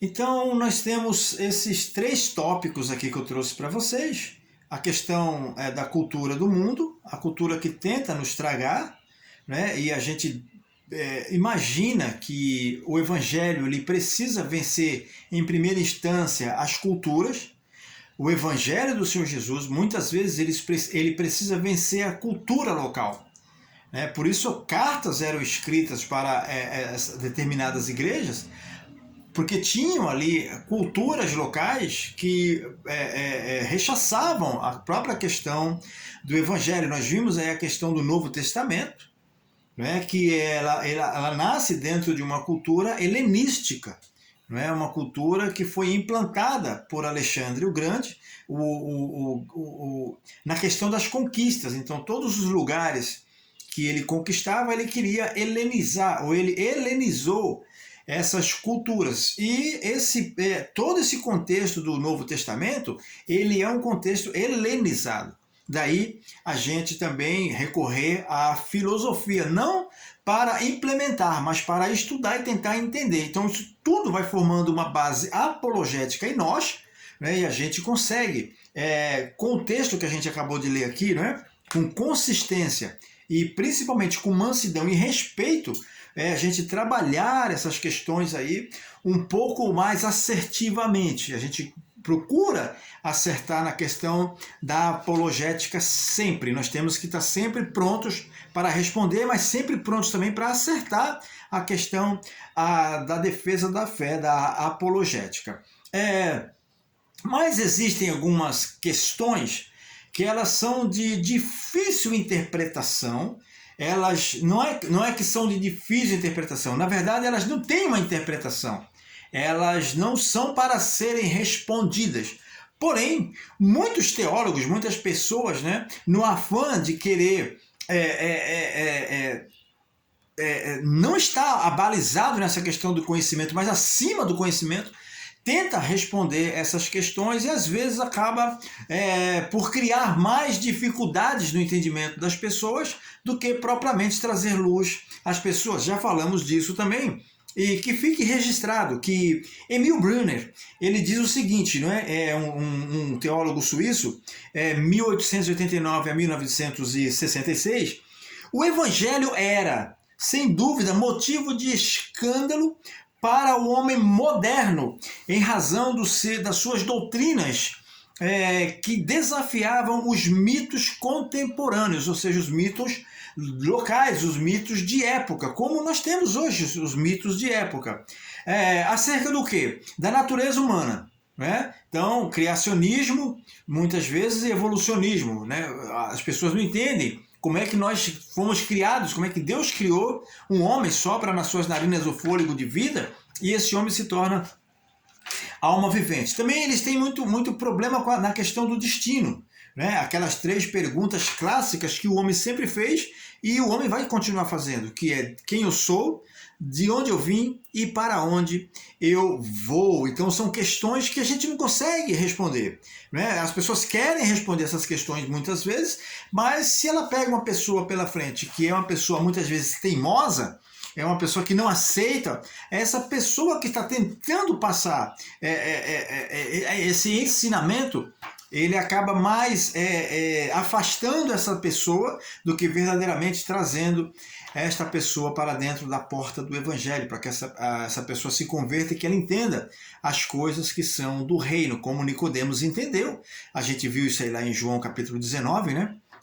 Então, nós temos esses três tópicos aqui que eu trouxe para vocês. A questão da cultura do mundo, a cultura que tenta nos tragar, né? E a gente imagina que o Evangelho ele precisa vencer, em primeira instância, as culturas. O Evangelho do Senhor Jesus, muitas vezes, ele precisa vencer a cultura local. Por isso, cartas eram escritas para determinadas igrejas, porque tinham ali culturas locais que rechaçavam a própria questão do Evangelho. Nós vimos aí a questão do Novo Testamento, que ela nasce dentro de uma cultura helenística, uma cultura que foi implantada por Alexandre o Grande na questão das conquistas. Então, todos os lugares que ele conquistava, ele queria helenizar, ou ele helenizou essas culturas. E todo esse contexto do Novo Testamento, ele é um contexto helenizado. Daí a gente também recorrer à filosofia, não para implementar, mas para estudar e tentar entender. Então isso tudo vai formando uma base apologética em nós, e a gente consegue, com o texto que a gente acabou de ler aqui, com consistência e principalmente com mansidão e respeito, a gente trabalhar essas questões aí um pouco mais assertivamente. A gente procura acertar na questão da apologética sempre. Nós temos que estar sempre prontos para responder, mas sempre prontos também para acertar a questão da defesa da fé, da apologética. Mas existem algumas questões que elas são de difícil interpretação. Elas não é que são de difícil interpretação, na verdade elas não têm uma interpretação, elas não são para serem respondidas. Porém, muitos teólogos, muitas pessoas, no afã de querer não estar abalizado nessa questão do conhecimento, mas acima do conhecimento, tenta responder essas questões e às vezes acaba por criar mais dificuldades no entendimento das pessoas do que propriamente trazer luz às pessoas. Já falamos disso também. E que fique registrado que Emil Brunner, ele diz o seguinte, é um teólogo suíço, 1889 a 1966, o Evangelho era, sem dúvida, motivo de escândalo para o homem moderno, em razão das suas doutrinas que desafiavam os mitos contemporâneos, ou seja, os mitos locais, os mitos de época, como nós temos hoje os mitos de época. Acerca do quê? Da natureza humana. Então, criacionismo, muitas vezes, e evolucionismo. As pessoas não entendem como é que nós fomos criados, como é que Deus criou um homem, sopra nas suas narinas o fôlego de vida, e esse homem se torna alma vivente. Também eles têm muito problema na questão do destino. Aquelas três perguntas clássicas que o homem sempre fez e o homem vai continuar fazendo, que é quem eu sou, de onde eu vim e para onde eu vou. Então são questões que a gente não consegue responder. As pessoas querem responder essas questões muitas vezes, mas se ela pega uma pessoa pela frente que é uma pessoa muitas vezes teimosa, é uma pessoa que não aceita, essa pessoa que está tentando passar esse ensinamento, ele acaba mais afastando essa pessoa do que verdadeiramente trazendo esta pessoa para dentro da porta do Evangelho, para que essa pessoa se converta e que ela entenda as coisas que são do reino, como Nicodemos entendeu. A gente viu isso aí lá em João capítulo 19,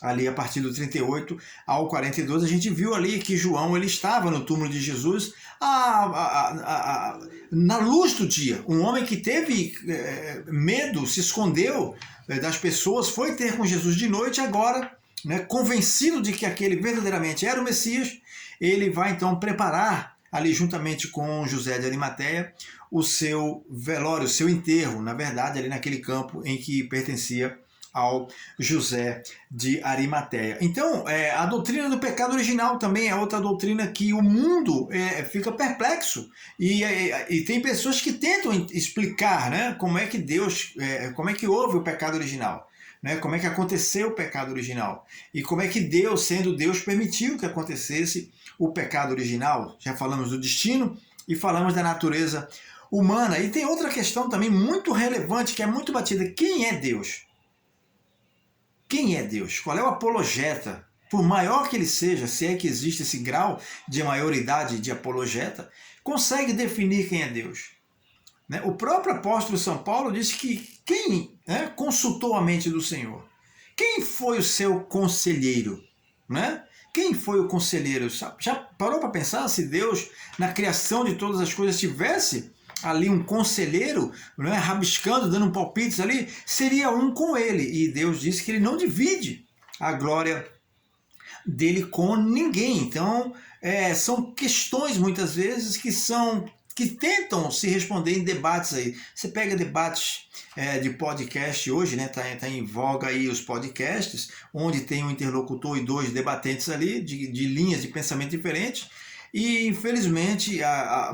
ali a partir do 38 ao 42, a gente viu ali que João ele estava no túmulo de Jesus na luz do dia. Um homem que teve medo, se escondeu das pessoas, foi ter com Jesus de noite, agora, convencido de que aquele verdadeiramente era o Messias, ele vai então preparar ali juntamente com José de Arimateia o seu velório, o seu enterro, na verdade ali naquele campo em que pertencia ao José de Arimateia. Então, a doutrina do pecado original também é outra doutrina que o mundo fica perplexo. E tem pessoas que tentam explicar como é que Deus, como é que houve o pecado original. Como é que aconteceu o pecado original. E como é que Deus, sendo Deus, permitiu que acontecesse o pecado original. Já falamos do destino e falamos da natureza humana. E tem outra questão também muito relevante, que é muito batida. Quem é Deus? Quem é Deus? Qual é o apologeta? Por maior que ele seja, se é que existe esse grau de maioridade de apologeta, consegue definir quem é Deus. Né? O próprio apóstolo São Paulo disse que quem, né, consultou a mente do Senhor? Quem foi o seu conselheiro? Né? Quem foi o conselheiro? Já parou para pensar se Deus, na criação de todas as coisas, tivesse ali um conselheiro, né, rabiscando, dando palpites ali? Seria um com ele. E Deus disse que ele não divide a glória dele com ninguém. Então, são questões muitas vezes que tentam se responder em debates aí. Você pega debates de podcast hoje, né? Tá em voga aí os podcasts, onde tem um interlocutor e dois debatentes ali, de linhas de pensamento diferentes, e infelizmente,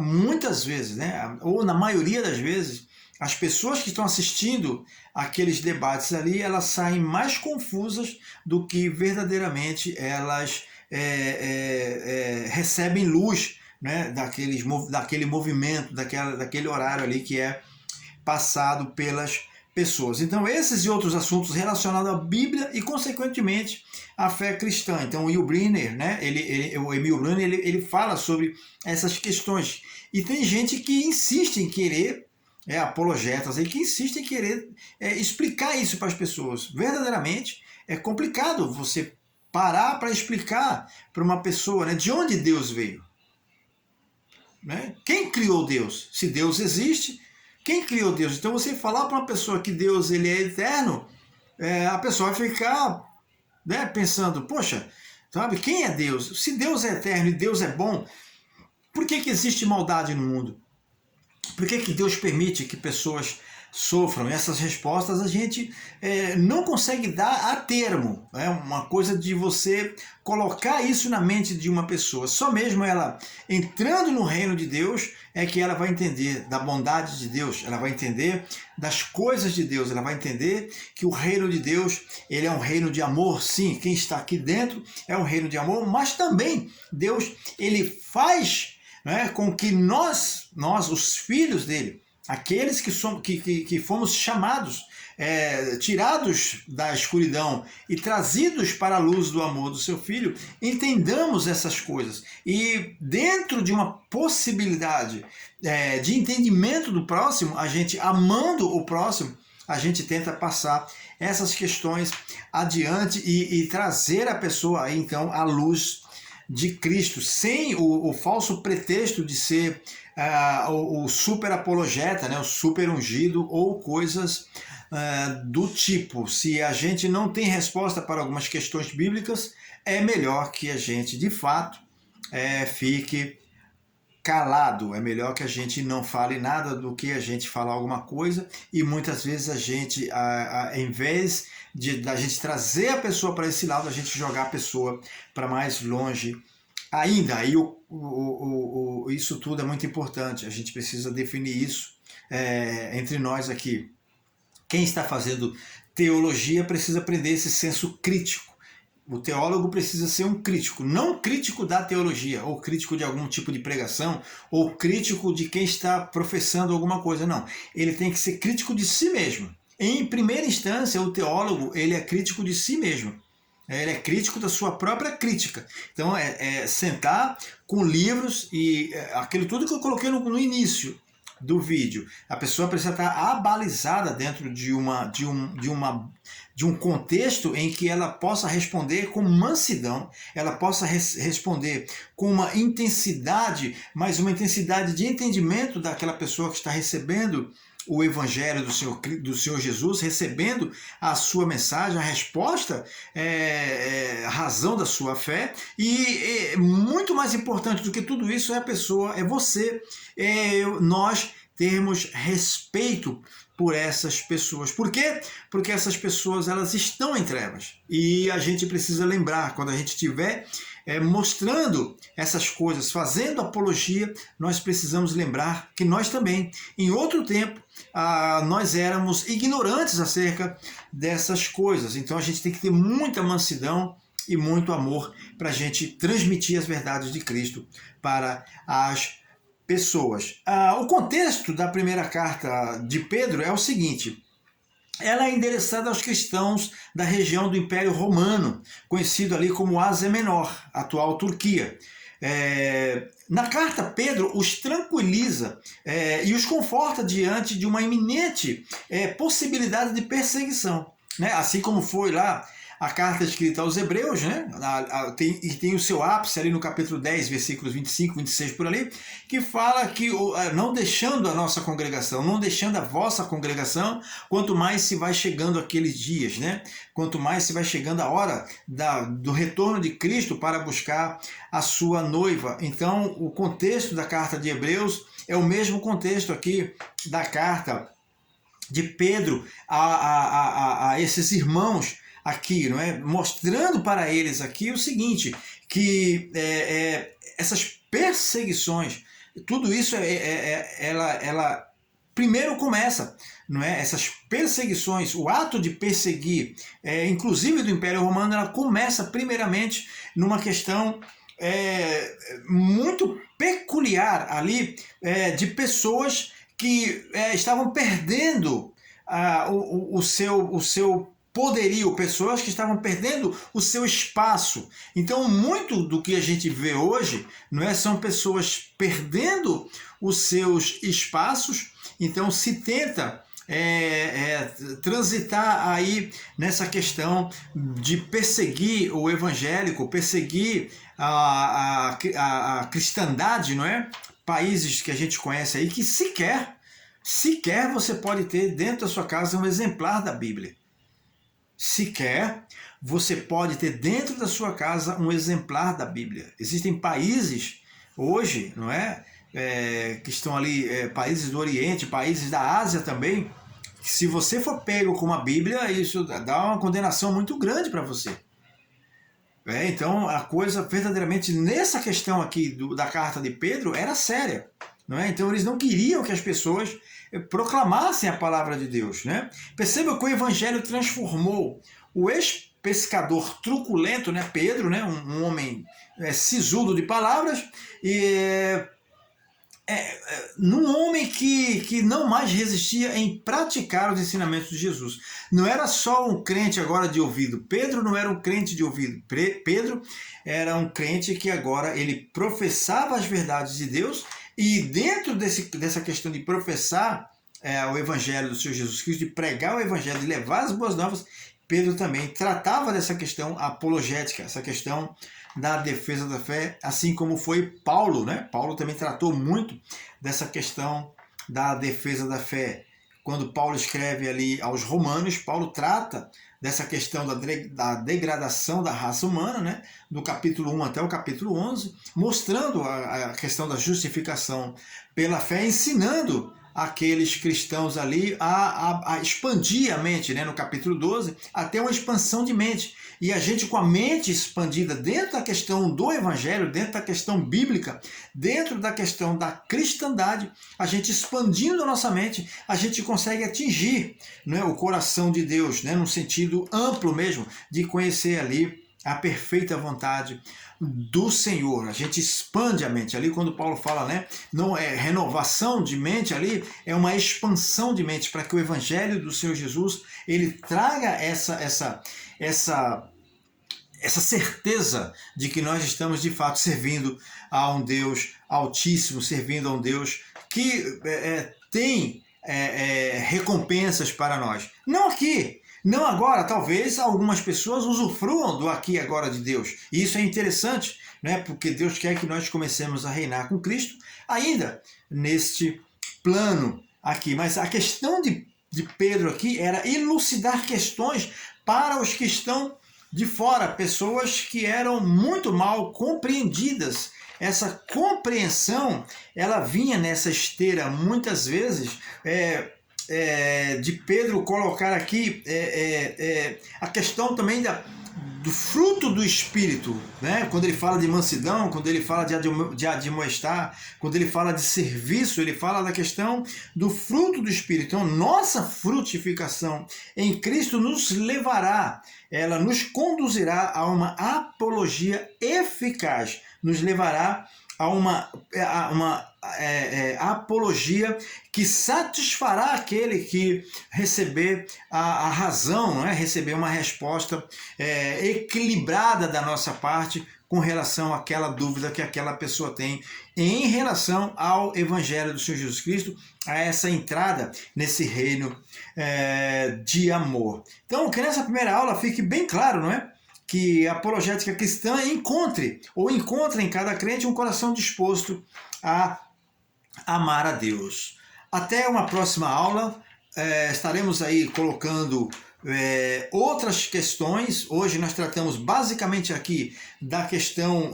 muitas vezes, né? Ou na maioria das vezes, as pessoas que estão assistindo aqueles debates ali, elas saem mais confusas do que verdadeiramente elas recebem luz, né, daquele movimento, daquele horário ali que é passado pelas pessoas. Então, esses e outros assuntos relacionados à Bíblia e, consequentemente, à fé cristã. Então, o Emil Brunner, né, ele fala sobre essas questões. E tem gente que insiste em querer, apologetas aí, que insistem em querer explicar isso para as pessoas. Verdadeiramente, é complicado você parar para explicar para uma pessoa, né, de onde Deus veio. Né? Quem criou Deus? Se Deus existe, quem criou Deus? Então você falar para uma pessoa que Deus ele é eterno, a pessoa vai ficar, né, pensando, poxa, sabe, quem é Deus? Se Deus é eterno e Deus é bom, por que existe maldade no mundo? Por que Deus permite que pessoas sofram? Essas respostas a gente não consegue dar a termo. É uma coisa de você colocar isso na mente de uma pessoa. Só mesmo ela entrando no reino de Deus é que ela vai entender da bondade de Deus, ela vai entender das coisas de Deus, ela vai entender que o reino de Deus ele é um reino de amor. Sim, quem está aqui dentro é um reino de amor, mas também Deus ele faz, né, com que nós, os filhos dele, aqueles que fomos chamados, tirados da escuridão e trazidos para a luz do amor do seu Filho, entendamos essas coisas. E dentro de uma possibilidade de entendimento do próximo, a gente amando o próximo, a gente tenta passar essas questões adiante e trazer a pessoa aí, então, à luz de Cristo, sem o falso pretexto de ser o super apologeta, né, o super ungido ou coisas do tipo. Se a gente não tem resposta para algumas questões bíblicas, é melhor que a gente, de fato, fique calado. É melhor que a gente não fale nada do que a gente falar alguma coisa, e muitas vezes a gente, em vez da gente trazer a pessoa para esse lado, a gente jogar a pessoa para mais longe ainda. Aí isso tudo é muito importante, a gente precisa definir isso entre nós aqui. Quem está fazendo teologia precisa aprender esse senso crítico. O teólogo precisa ser um crítico, não crítico da teologia, ou crítico de algum tipo de pregação, ou crítico de quem está professando alguma coisa, não. Ele tem que ser crítico de si mesmo. Em primeira instância, o teólogo ele é crítico de si mesmo. Ele é crítico da sua própria crítica. Então, sentar com livros e aquilo tudo que eu coloquei no início do vídeo. A pessoa precisa estar abalizada dentro de um contexto em que ela possa responder com mansidão, ela possa responder com uma intensidade, mas uma intensidade de entendimento daquela pessoa que está recebendo o Evangelho do Senhor Jesus, recebendo a sua mensagem, a resposta, a razão da sua fé. E muito mais importante do que tudo isso é a pessoa, é você, nós termos respeito por essas pessoas. Por quê? Porque essas pessoas elas estão em trevas. E a gente precisa lembrar, quando a gente estiver mostrando essas coisas, fazendo apologia, nós precisamos lembrar que nós também, em outro tempo, nós éramos ignorantes acerca dessas coisas. Então a gente tem que ter muita mansidão e muito amor para a gente transmitir as verdades de Cristo para as pessoas. O contexto da primeira carta de Pedro é o seguinte: ela é endereçada aos cristãos da região do Império Romano, conhecido ali como Ásia Menor, atual Turquia. Na carta, Pedro os tranquiliza e os conforta diante de uma iminente possibilidade de perseguição, né? Assim como foi lá a carta escrita aos Hebreus, né? Tem o seu ápice ali no capítulo 10, versículos 25, 26 por ali, que fala que não deixando a nossa congregação, não deixando a vossa congregação, quanto mais se vai chegando aqueles dias, né? Quanto mais se vai chegando a hora do retorno de Cristo para buscar a sua noiva. Então, o contexto da carta de Hebreus é o mesmo contexto aqui da carta de Pedro a esses irmãos aqui, não é? Mostrando para eles aqui o seguinte, que essas perseguições, tudo isso ela primeiro começa, não é? Essas perseguições, o ato de perseguir, inclusive do Império Romano, ela começa primeiramente numa questão muito peculiar ali, de pessoas que estavam perdendo o seu poderio, pessoas que estavam perdendo o seu espaço. Então, muito do que a gente vê hoje, não é, são pessoas perdendo os seus espaços. Então, se tenta transitar aí nessa questão de perseguir o evangélico, perseguir a cristandade, não é? Países que a gente conhece aí que sequer você pode ter dentro da sua casa um exemplar da Bíblia. Sequer você pode ter dentro da sua casa um exemplar da Bíblia. Existem países hoje, não é? Que estão ali, países do Oriente, países da Ásia também, que se você for pego com uma Bíblia, isso dá uma condenação muito grande para você. Então a coisa verdadeiramente nessa questão aqui da carta de Pedro era séria, não é? Então eles não queriam que as pessoas proclamassem a palavra de Deus, né? Perceba que o evangelho transformou o ex-pescador truculento, né, Pedro, né, um homem sisudo de palavras, num homem que não mais resistia em praticar os ensinamentos de Jesus. Não era só um crente agora de ouvido. Pedro não era um crente de ouvido. Pedro era um crente que agora ele professava as verdades de Deus, e dentro dessa questão de professar o evangelho do Senhor Jesus Cristo, de pregar o evangelho, de levar as boas novas, Pedro também tratava dessa questão apologética, essa questão da defesa da fé, assim como foi Paulo, né? Paulo também tratou muito dessa questão da defesa da fé. Quando Paulo escreve ali aos Romanos, Paulo trata dessa questão da degradação da raça humana, né? Do capítulo 1 até o capítulo 11, mostrando a questão da justificação pela fé, ensinando aqueles cristãos ali a expandir a mente, né? No capítulo 12, até uma expansão de mente. E a gente, com a mente expandida dentro da questão do evangelho, dentro da questão bíblica, dentro da questão da cristandade, a gente expandindo a nossa mente, a gente consegue atingir, né, o coração de Deus, né, num sentido amplo mesmo, de conhecer ali a perfeita vontade do Senhor. A gente expande a mente. Ali quando Paulo fala, né, não é renovação de mente, ali é uma expansão de mente, para que o evangelho do Senhor Jesus, ele traga essa certeza de que nós estamos de fato servindo a um Deus altíssimo, servindo a um Deus que tem recompensas para nós. Não aqui, não agora. Talvez algumas pessoas usufruam do aqui e agora de Deus. E isso é interessante, né? Porque Deus quer que nós comecemos a reinar com Cristo ainda neste plano aqui. Mas a questão de Pedro aqui era elucidar questões para os que estão de fora, pessoas que eram muito mal compreendidas. Essa compreensão, ela vinha nessa esteira, muitas vezes, de Pedro colocar aqui a questão também do fruto do Espírito, né? Quando ele fala de mansidão, quando ele fala de admoestar, quando ele fala de serviço, ele fala da questão do fruto do Espírito. Então, nossa frutificação em Cristo nos levará, ela nos conduzirá a uma apologia eficaz, nos levará apologia que satisfará aquele que receber a razão, não é? Receber uma resposta equilibrada da nossa parte com relação àquela dúvida que aquela pessoa tem em relação ao Evangelho do Senhor Jesus Cristo, a essa entrada nesse reino de amor. Então, que nessa primeira aula fique bem claro, não é? Que a apologética cristã encontra em cada crente um coração disposto a amar a Deus. Até uma próxima aula, estaremos aí colocando outras questões. Hoje nós tratamos basicamente aqui da questão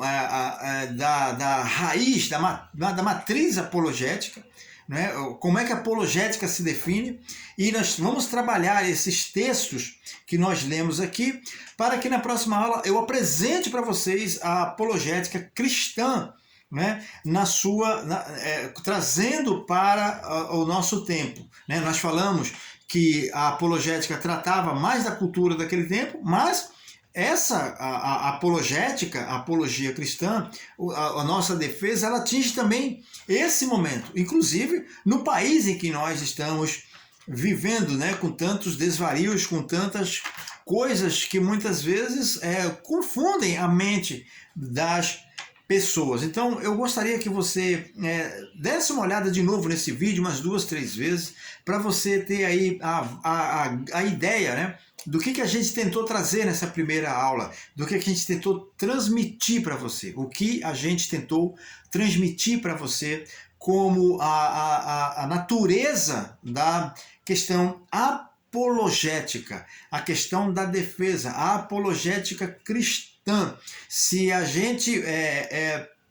da raiz, da matriz apologética, né? Como é que a apologética se define, e nós vamos trabalhar esses textos que nós lemos aqui, para que na próxima aula eu apresente para vocês a apologética cristã, né? Trazendo para o nosso tempo, né? Nós falamos que a apologética tratava mais da cultura daquele tempo, mas a apologética, a apologia cristã, a nossa defesa, ela atinge também esse momento, inclusive no país em que nós estamos vivendo, né, com tantos desvarios, com tantas coisas que muitas vezes confundem a mente das pessoas. Então eu gostaria que você desse uma olhada de novo nesse vídeo umas 2, 3 vezes, para você ter aí a ideia, né, do que a gente tentou trazer nessa primeira aula, do que a gente tentou transmitir para você, o que a gente tentou transmitir para você como a natureza da questão apologética, a questão da defesa, a apologética cristã. Se a gente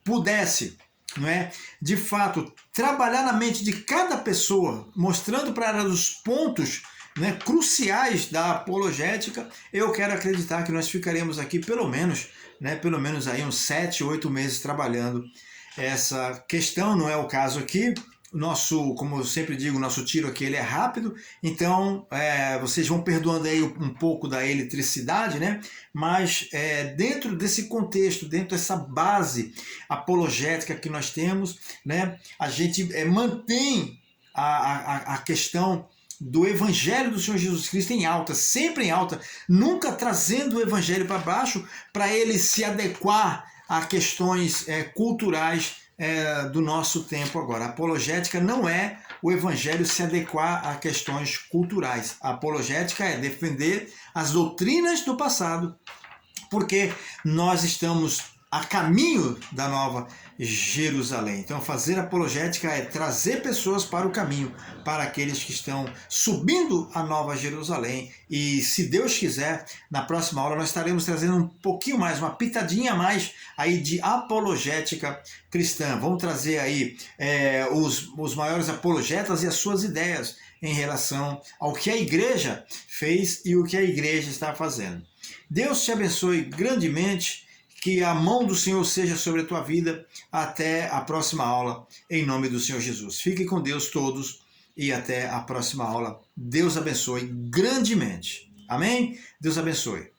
pudesse, não é, de fato, trabalhar na mente de cada pessoa, mostrando para ela os pontos, né, cruciais da apologética, eu quero acreditar que nós ficaremos aqui pelo menos aí uns 7, 8 meses trabalhando essa questão. Não é o caso aqui. Como eu sempre digo, nosso tiro aqui ele é rápido, então vocês vão perdoando aí um pouco da eletricidade, né? Mas dentro desse contexto, dentro dessa base apologética que nós temos, né, a gente mantém a questão do Evangelho do Senhor Jesus Cristo em alta, sempre em alta, nunca trazendo o Evangelho para baixo, para ele se adequar a questões culturais do nosso tempo agora. A apologética não é o Evangelho se adequar a questões culturais. A apologética é defender as doutrinas do passado, porque nós estamos a caminho da Nova Jerusalém. Então, fazer apologética é trazer pessoas para o caminho, para aqueles que estão subindo a Nova Jerusalém. E, se Deus quiser, na próxima aula nós estaremos trazendo um pouquinho mais, uma pitadinha a mais aí de apologética cristã. Vamos trazer aí os maiores apologetas e as suas ideias em relação ao que a igreja fez e o que a igreja está fazendo. Deus te abençoe grandemente. Que a mão do Senhor seja sobre a tua vida. Até a próxima aula, em nome do Senhor Jesus. Fiquem com Deus todos e até a próxima aula. Deus abençoe grandemente. Amém? Deus abençoe.